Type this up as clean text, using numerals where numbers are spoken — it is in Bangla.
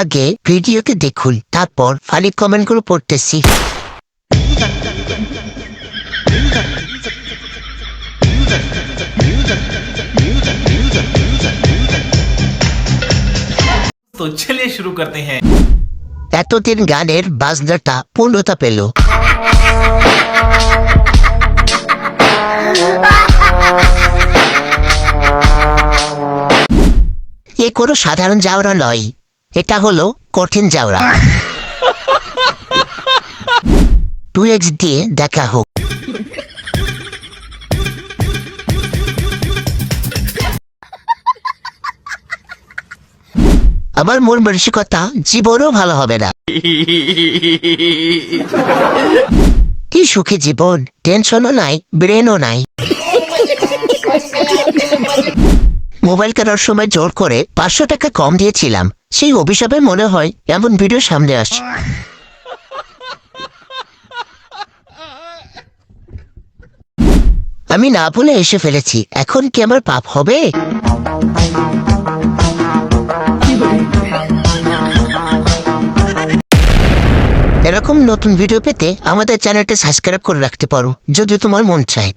আগে ভিডিওকে দেখুন, তারপর ফানি কমেন্টগুলো পড়তেছি। तो चलिए शुरू करते हैं। এতদিন গানের বাজনাটা পূর্ণতা পেল। এ কোনো সাধারণ জাউরা নয়, এটা হলো কঠিন জাউরা। 2x দিয়ে দেখা হোক। আমার মন মানসিকতা জীবনও ভালো হবে না। কি সুখী জীবন, টেনশনও নাই, ব্রেনও নাই। মোবাইল কেনার সময় জোর করে 500 টাকা কম দিয়েছিলাম, সেই অভিশাপে মনে হয় এমন ভিডিও সামনে আসছে। আমি না বলে এসে ফেলেছি, এখন কি আমার পাপ হবে? এরকম নতুন ভিডিও পেতে আমাদের চ্যানেলটি সাবস্ক্রাইব করে রাখতে পারো যদি তোমার মন চায়।